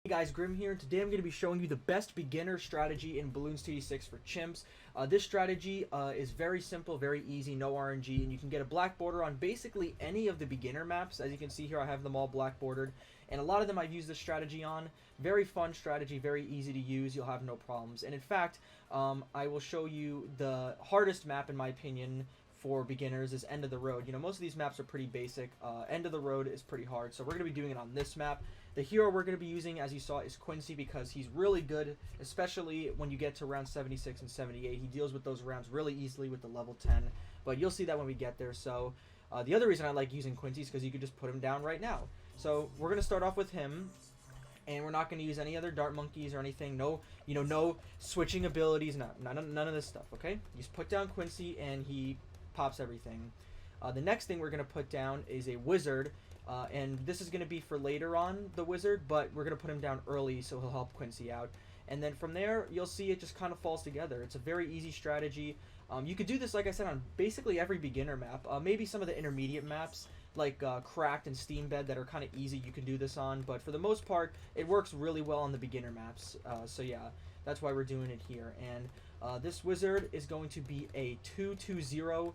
Hey guys, Grim here, and today I'm going to be showing you the best beginner strategy in Bloons TD6 for chimps. This strategy is very simple, very easy, no RNG, and you can get a black border on basically any of the beginner maps. As you can see here, I have them all black bordered, and a lot of them I've used this strategy on. Very fun strategy, very easy to use, you'll have no problems. And in fact, I will show you the hardest map in my opinion for beginners is End of the Road. You know, most of these maps are pretty basic. End of the Road is pretty hard, so we're going to be doing it on this map. The hero we're going to be using, as you saw, is Quincy because he's really good, especially when you get to round 76 and 78. He deals with those rounds really easily with the level 10, but you'll see that when we get there. So the other reason I like using Quincy is because you could just put him down right now. So we're going to start off with him, and we're not going to use any other dart monkeys or anything. No, no switching abilities, none of this stuff, okay? You just put down Quincy, and he pops everything. The next thing we're going to put down is a wizard. And this is going to be for later on, the wizard, but we're going to put him down early so he'll help Quincy out. And then from there, you'll see it just kind of falls together. It's a very easy strategy. You could do this, like I said, on basically every beginner map. Maybe some of the intermediate maps, like Cracked and Steambed, that are kind of easy, you can do this on. But for the most part, it works really well on the beginner maps. So yeah, that's why we're doing it here. And this wizard is going to be a 2-2-0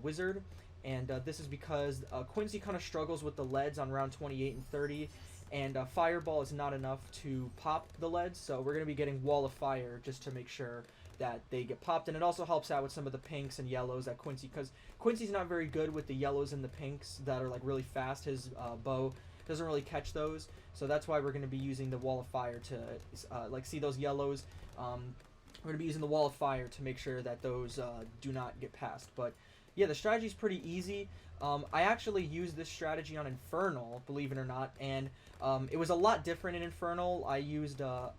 wizard. And this is because Quincy kind of struggles with the leads on round 28 and 30, and Fireball is not enough to pop the leads, so we're going to be getting Wall of Fire just to make sure that they get popped, and it also helps out with some of the pinks and yellows that Quincy, because Quincy's not very good with the yellows and the pinks that are like really fast. His bow doesn't really catch those, so that's why we're going to be using the Wall of Fire to like see those yellows. We're going to be using the Wall of Fire to make sure that those do not get passed, but yeah, the strategy is pretty easy. I actually used this strategy on Infernal, believe it or not, and it was a lot different in Infernal. I used a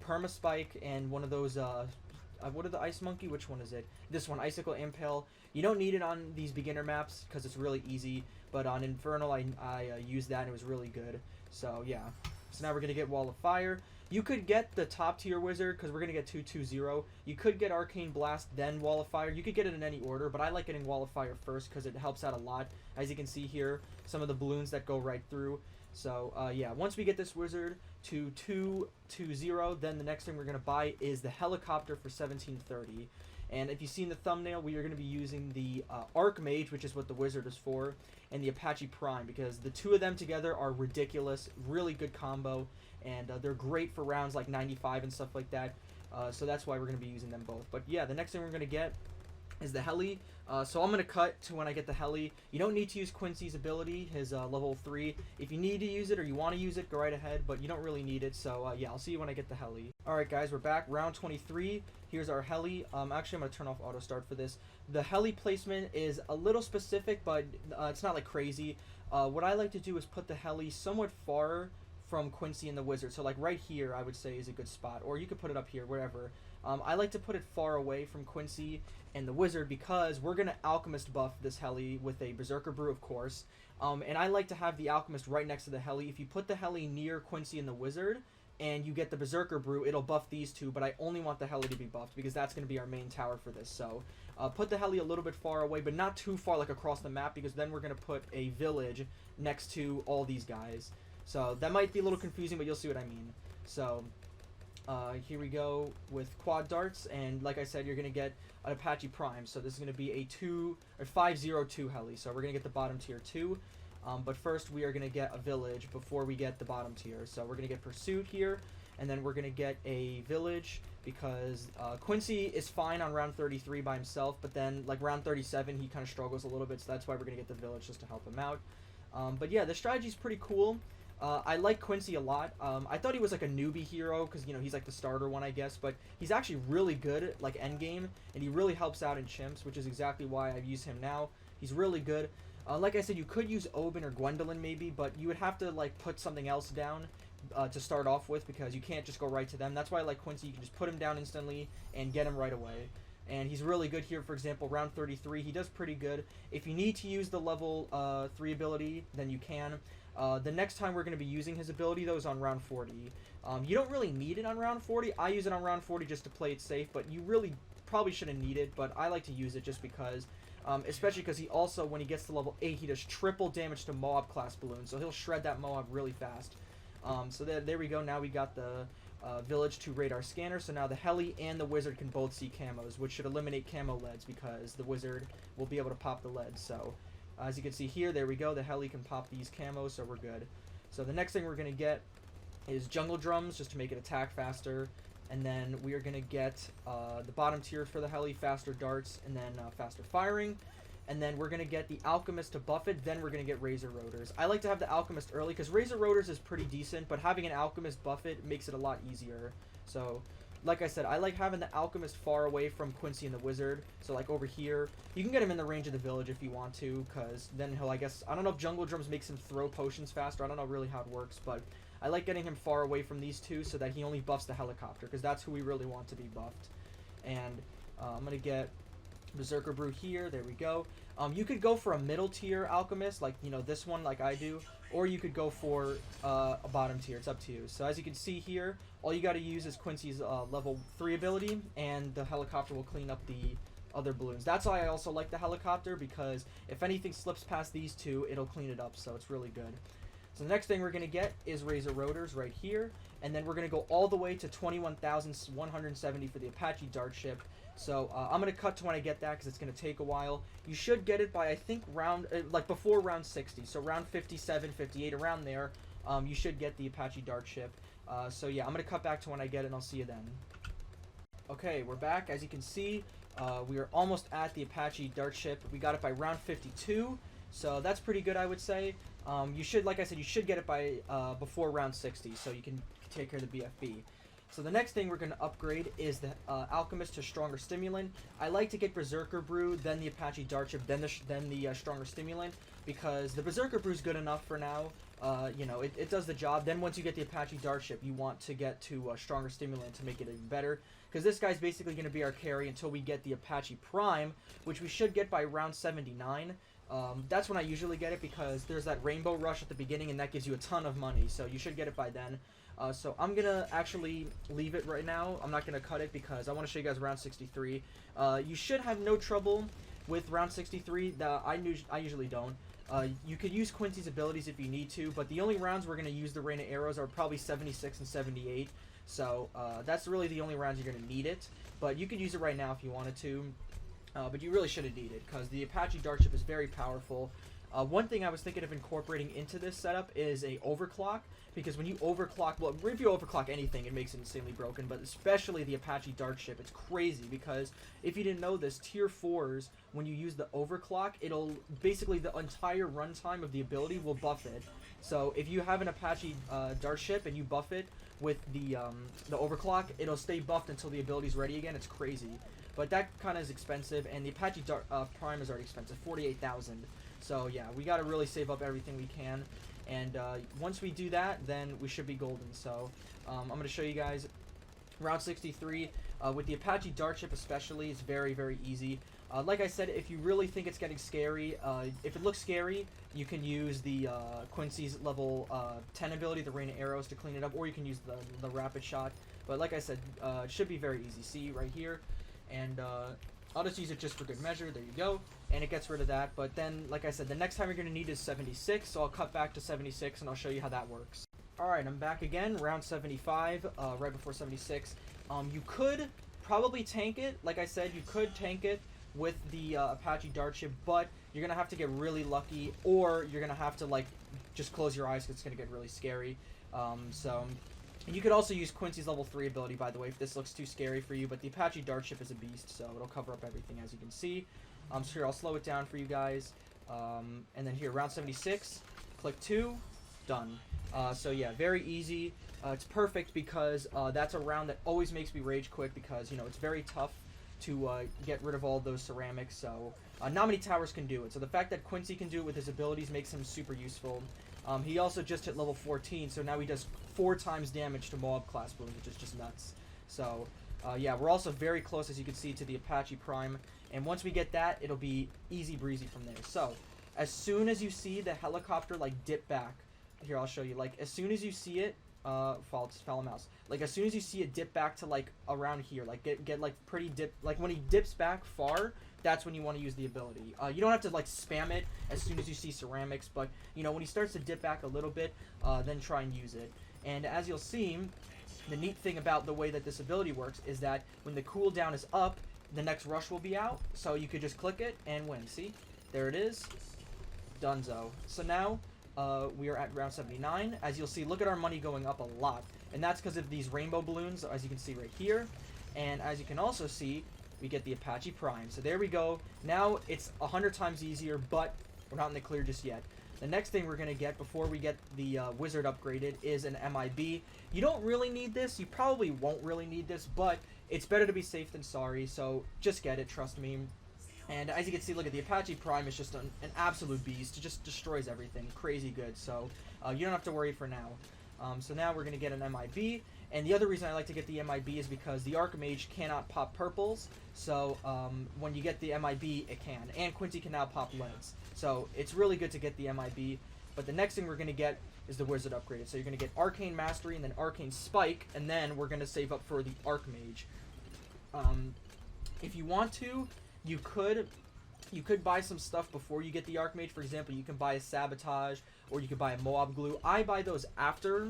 Permaspike and one of those, what are the Ice Monkey? Which one is it? This one, Icicle Impale. You don't need it on these beginner maps because it's really easy, but on Infernal I used that and it was really good. So yeah, so now we're going to get Wall of Fire. You could get the top tier wizard because we're going to get 2-2-0. You could get Arcane Blast, then Wall of Fire. You could get it in any order, but I like getting Wall of Fire first because it helps out a lot. As you can see here, some of the balloons that go right through. So yeah, once we get this wizard to 2-2-0, then the next thing we're going to buy is the helicopter for 1730. And if you see in the thumbnail, we are going to be using the Archmage, which is what the wizard is for, and the Apache Prime, because the two of them together are ridiculous, really good combo, and they're great for rounds like 95 and stuff like that. So that's why we're going to be using them both. But yeah, the next thing we're going to get is the heli. So I'm going to cut to when I get the heli. You don't need to use Quincy's ability, his level 3. If you need to use it or you want to use it, go right ahead, but you don't really need it. So yeah, I'll see you when I get the heli. Alright guys, we're back. Round 23. Here's our heli. Actually, I'm going to turn off auto start for this. The heli placement is a little specific, but it's not like crazy. What I like to do is put the heli somewhat far from Quincy and the wizard. So like right here, I would say is a good spot. Or you could put it up here, wherever. I like to put it far away from Quincy and the wizard because we're going to Alchemist buff this heli with a Berserker Brew, of course. And I like to have the Alchemist right next to the heli. If you put the heli near Quincy and the wizard and you get the Berserker Brew, it'll buff these two, but I only want the heli to be buffed because that's going to be our main tower for this. So put the heli a little bit far away, but not too far like across the map, because then we're going to put a village next to all these guys. So that might be a little confusing, but you'll see what I mean. So here we go with quad darts, and like I said, you're going to get an Apache Prime. So this is going to be a 502 heli. So we're going to get the bottom tier 2. But first we are going to get a village before we get the bottom tier. So we're going to get Pursuit here, and then we're going to get a village because Quincy is fine on round 33 by himself, but then like round 37 he kind of struggles a little bit, so that's why we're going to get the village just to help him out. But yeah, the strategy is pretty cool. I like Quincy a lot. I thought he was like a newbie hero because, you know, he's like the starter one, I guess, but he's actually really good at like endgame, and he really helps out in chimps, which is exactly why I've used him now. He's really good. Like I said, you could use Oben or Gwendolyn maybe, but you would have to like put something else down to start off with, because you can't just go right to them. That's why I like Quincy. You can just put him down instantly and get him right away. And he's really good here. For example, round 33, he does pretty good. If you need to use the level 3 ability, then you can. The next time we're going to be using his ability, though, is on round 40. You don't really need it on round 40. I use it on round 40 just to play it safe, but you really probably shouldn't need it, but I like to use it just because. Especially because he also, when he gets to level 8, he does triple damage to Moab class balloons, so he'll shred that Moab really fast. So there we go. Now we got the village to radar scanner. So now the heli and the wizard can both see camos, which should eliminate camo leads because the wizard will be able to pop the leads. So as you can see here, there we go. The heli can pop these camos, so we're good. So the next thing we're going to get is jungle drums, just to make it attack faster. And then we are going to get the bottom tier for the heli, faster darts, and then faster firing. And then we're going to get the Alchemist to buff it, then we're going to get Razor Rotors. I like to have the Alchemist early, because Razor Rotors is pretty decent, but having an Alchemist buff it makes it a lot easier. So, like I said, I like having the Alchemist far away from Quincy and the Wizard. So, like, over here, you can get him in the range of the village if you want to, because then he'll, I guess, I don't know if Jungle Drums makes him throw potions faster, I don't know really how it works, but I like getting him far away from these two so that he only buffs the helicopter, because that's who we really want to be buffed. And I'm going to get Berserker Brew here, there we go. You could go for a middle tier Alchemist, like, you know, this one, like I do, or you could go for a bottom tier, it's up to you. So as you can see here, all you got to use is Quincy's level 3 ability, and the helicopter will clean up the other balloons. That's why I also like the helicopter, because if anything slips past these two, it'll clean it up, so it's really good. So the next thing we're going to get is Razor Rotors right here, and then we're going to go all the way to 21,170 for the Apache Dart Ship. So I'm going to cut to when I get that, because it's going to take a while. You should get it by, I think, round, like before round 60, so round 57, 58, around there, you should get the Apache Dart Ship. So yeah, I'm going to cut back to when I get it, and I'll see you then. Okay, we're back. As you can see, we are almost at the Apache Dart Ship. We got it by round 52, so that's pretty good, I would say. You should, like I said, you should get it by before round 60, so you can take care of the BFB. So the next thing we're going to upgrade is the Alchemist to Stronger Stimulant. I like to get Berserker Brew, then the Apache Dart Ship, then the Stronger Stimulant, because the Berserker Brew is good enough for now. You know, it does the job. Then once you get the Apache Dart Ship, you want to get to Stronger Stimulant to make it even better, because this guy's basically going to be our carry until we get the Apache Prime, which we should get by round 79. That's when I usually get it, because there's that Rainbow Rush at the beginning, and that gives you a ton of money, so you should get it by then. So I'm going to actually leave it right now. I'm not going to cut it, because I want to show you guys round 63. You should have no trouble with round 63. I usually don't. You could use Quincy's abilities if you need to, but the only rounds we're going to use the Rain of Arrows are probably 76 and 78. So that's really the only rounds you're going to need it. But you could use it right now if you wanted to. But you really shouldn't need it, because the Apache Dart Ship is very powerful. One thing I was thinking of incorporating into this setup is a overclock, because when you overclock, well, if you overclock anything, it makes it insanely broken, but especially the Apache Dart Ship, it's crazy, because if you didn't know this, tier 4s, when you use the overclock, it'll, basically the entire runtime of the ability will buff it. So if you have an Apache Dart Ship and you buff it with the overclock, it'll stay buffed until the ability's ready again. It's crazy. But that kind of is expensive, and the Apache Prime is already expensive, 48,000. So yeah, we got to really save up everything we can, and once we do that, then we should be golden. So I'm going to show you guys round 63. With the Apache Dart Ship especially, it's very, very easy. Like I said, if you really think it's getting scary, if it looks scary, you can use the Quincy's level 10 ability, the Rain of Arrows, to clean it up, or you can use the Rapid Shot. But like I said, it should be very easy. See, right here. And I'll just use it just for good measure. There you go. And it gets rid of that. But then, like I said, the next time you're going to need is 76. So I'll cut back to 76 and I'll show you how that works. Alright, I'm back again. Round 75, right before 76. You could probably tank it. Like I said, you could tank it with the Apache Dart Ship. But you're going to have to get really lucky. Or you're going to have to, like, just close your eyes, because it's going to get really scary. And you could also use Quincy's level 3 ability, by the way, if this looks too scary for you. But the Apache Dart Ship is a beast, so it'll cover up everything, as you can see. So here, I'll slow it down for you guys. And then here, round 76, click 2, done. So yeah, very easy. It's perfect, because that's a round that always makes me rage quit, because, you know, it's very tough to get rid of all those ceramics. So not many towers can do it. So the fact that Quincy can do it with his abilities makes him super useful. He also just hit level 14, so now he does 4 times damage to mob class balloons, which is just nuts. So, yeah, we're also very close, as you can see, to the Apache Prime. And once we get that, it'll be easy breezy from there. So, as soon as you see the helicopter, like, dip back, here, I'll show you. Like, as soon as you see it, follow mouse. Like, as soon as you see it dip back to, like, around here, like, get like, pretty dip, like, when he dips back far, that's when you want to use the ability. You don't have to, like, spam it as soon as you see ceramics, but, you know, when he starts to dip back a little bit, then try and use it. And as you'll see, the neat thing about the way that this ability works is that when the cooldown is up, the next rush will be out. So you could just click it and win. See? There it is. Dunzo. So now we are at round 79. As you'll see, look at our money going up a lot. And that's because of these rainbow balloons, as you can see right here. And as you can also see, we get the Apache Prime. So there we go. Now it's 100 times easier, but we're not in the clear just yet. The next thing we're going to get before we get the wizard upgraded is an MIB. You don't really need this. You probably won't really need this, but it's better to be safe than sorry. So just get it, trust me. And as you can see, look at the Apache Prime is just an absolute beast. It just destroys everything. Crazy good. So you don't have to worry for now. So now we're going to get an MIB. And the other reason I like to get the MIB is because the Archmage cannot pop purples. So when you get the MIB, it can. And Quincy can now pop leads. So it's really good to get the MIB. But the next thing we're going to get is the Wizard upgraded. So you're going to get Arcane Mastery and then Arcane Spike. And then we're going to save up for the Archmage. If you want to, you could buy some stuff before you get the Archmage. For example, you can buy a Sabotage or you could buy a Moab Glue. I buy those after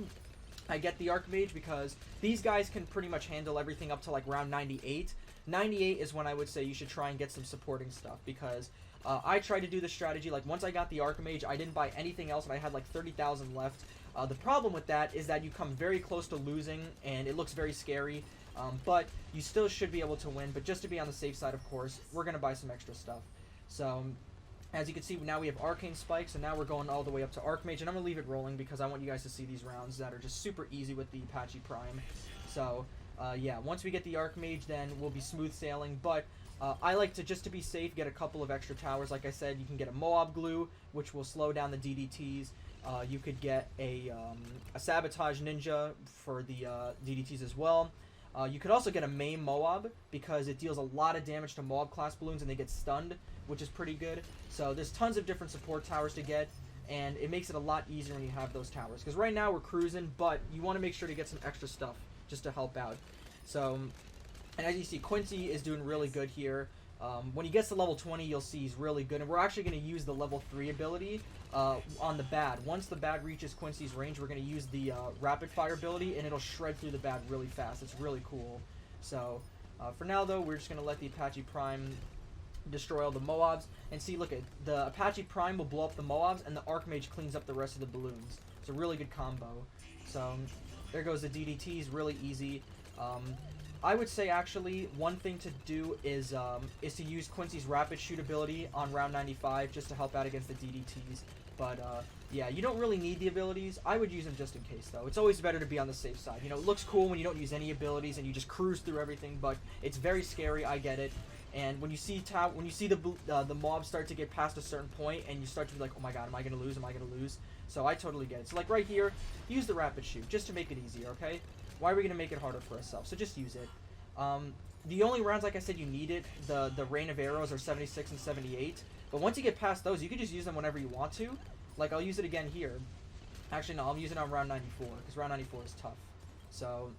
I get the Archmage because these guys can pretty much handle everything up to like round 98. 98 is when I would say you should try and get some supporting stuff because I tried to do the strategy. Like once I got the Archmage, I didn't buy anything else and I had like 30,000 left. The problem with that is that you come very close to losing and it looks very scary. But you still should be able to win. But just to be on the safe side, of course, we're going to buy some extra stuff. So as you can see, now we have Arcane Spikes, and now we're going all the way up to Archmage. And I'm going to leave it rolling because I want you guys to see these rounds that are just super easy with the Apache Prime. So, yeah, once we get the Archmage, then we'll be smooth sailing. But I like to, just to be safe, get a couple of extra towers. Like I said, you can get a Moab Glue, which will slow down the DDTs. You could get a Sabotage Ninja for the DDTs as well. You could also get a Maim Moab because it deals a lot of damage to Moab class balloons and they get stunned, which is pretty good. So there's tons of different support towers to get, and it makes it a lot easier when you have those towers. Because right now we're cruising, but you want to make sure to get some extra stuff just to help out. So, and as you see, Quincy is doing really good here. When he gets to level 20, you'll see he's really good. And we're actually going to use the level 3 ability on the Bad. Once the Bad reaches Quincy's range, we're going to use the Rapid Fire ability, and it'll shred through the Bad really fast. It's really cool. So, for now, though, we're just going to let the Apache Prime destroy all the Moabs. And see, look, at the Apache Prime will blow up the Moabs, and the Archmage cleans up the rest of the balloons. It's a really good combo. So, there goes the DDTs, really easy. I would say actually one thing to do is to use Quincy's Rapid Shoot ability on round 95 just to help out against the DDTs. But yeah, you don't really need the abilities. I would use them just in case though. It's always better to be on the safe side. You know, it looks cool when you don't use any abilities and you just cruise through everything, but it's very scary. I get it. And when you see the mobs start to get past a certain point and you start to be like, oh my god, am I gonna lose? Am I gonna lose? So I totally get it. So like right here, use the Rapid Shoot just to make it easier. Okay. Why are we going to make it harder for ourselves? So just use it. The only rounds, like I said, you need it. The Rain of Arrows are 76 and 78. But once you get past those, you can just use them whenever you want to. Like, I'll use it again here. Actually, no, I'll use it on round 94, because round 94 is tough. So,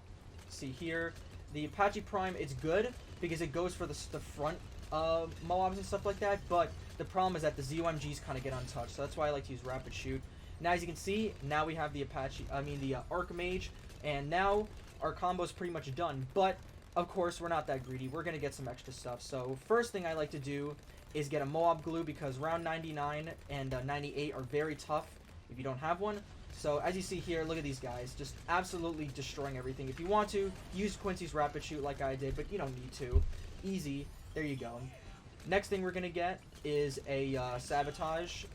see here. The Apache Prime, it's good, because it goes for the front Moabs and stuff like that. But the problem is that the ZOMGs kind of get untouched. So that's why I like to use Rapid Shoot. Now, as you can see, now we have the Archmage. And now our combo is pretty much done, but of course we're not that greedy. We're gonna get some extra stuff. So first thing I like to do is get a Moab Glue because round 99 and 98 are very tough if you don't have one. So as you see here, look at these guys, just absolutely destroying everything. If you want to, use Quincy's Rapid Shoot like I did, but you don't need to. Easy. There you go. Next thing we're gonna get is a Sabotage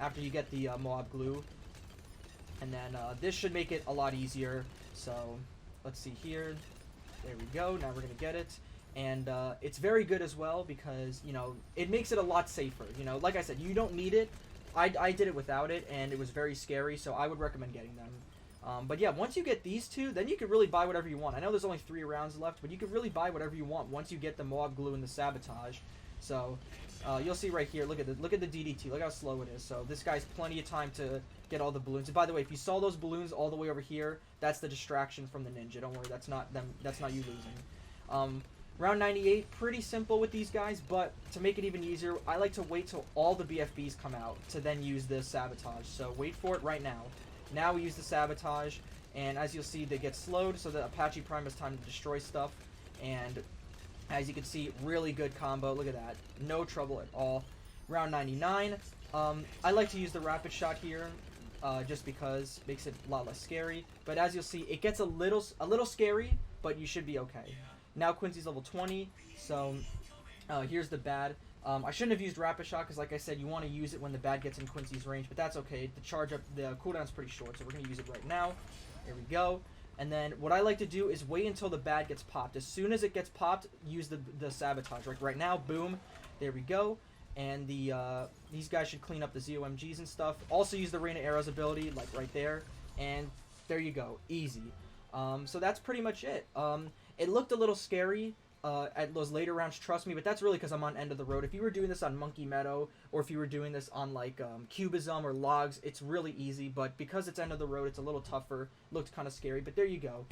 after you get the Moab Glue. And then this should make it a lot easier. So let's see here. There we go. Now we're going to get it. And it's very good as well because, you know, it makes it a lot safer. You know, like I said, you don't need it. I did it without it, and it was very scary, so I would recommend getting them. But yeah, once you get these two, then you can really buy whatever you want. I know there's only 3 rounds left, but you can really buy whatever you want once you get the Moab Glue and the Sabotage. So you'll see right here, look at the DDT, look how slow it is. So this guy's plenty of time to get all the balloons. And by the way, if you saw those balloons all the way over here, that's the distraction from the ninja. Don't worry, that's not them. That's not you losing. Round 98, pretty simple with these guys, but to make it even easier, I like to wait till all the BFBs come out to then use the Sabotage. So wait for it right now. Now we use the Sabotage, And as you'll see, they get slowed, so the Apache Prime has time to destroy stuff. And as you can see, really good combo. Look at that. No trouble at all. Round 99. I like to use the Rapid Shot here, just because it makes it a lot less scary. But as you'll see, it gets a little scary, but you should be okay. Now Quincy's level 20, so here's the bad. I shouldn't have used Rapid Shot because, like I said, you want to use it when the bad gets in Quincy's range, but that's okay. The cooldown's pretty short, so we're going to use it right now. There we go. And then what I like to do is wait until the bad gets popped. As soon as it gets popped, use the Sabotage. Like right now, boom, there we go. And these guys should clean up the ZOMGs and stuff. Also use the Rain of Arrows ability, like right there. And there you go, easy. So that's pretty much it. It looked a little scary at those later rounds, trust me, but that's really because I'm on End of the Road. If you were doing this on Monkey Meadow, or if you were doing this on like Cubism or Logs, it's really easy, but because it's End of the Road, it's a little tougher. Looked kind of scary, but there you go.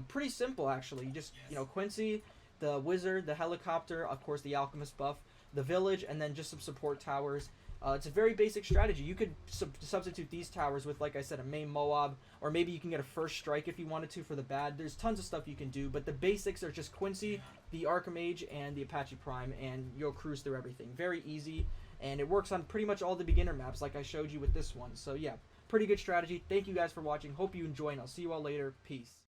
Pretty simple, actually. You just, Quincy, the Wizard, the Helicopter, of course the Alchemist buff, the Village, and then just some support towers. It's a very basic strategy. You could substitute these towers with, like I said, a main Moab, or maybe you can get a first strike if you wanted to for the bad. There's tons of stuff you can do, but the basics are just Quincy, the Archimage, and the Apache Prime, and you'll cruise through everything. Very easy, and it works on pretty much all the beginner maps like I showed you with this one. So yeah, pretty good strategy. Thank you guys for watching. Hope you enjoy, and I'll see you all later. Peace.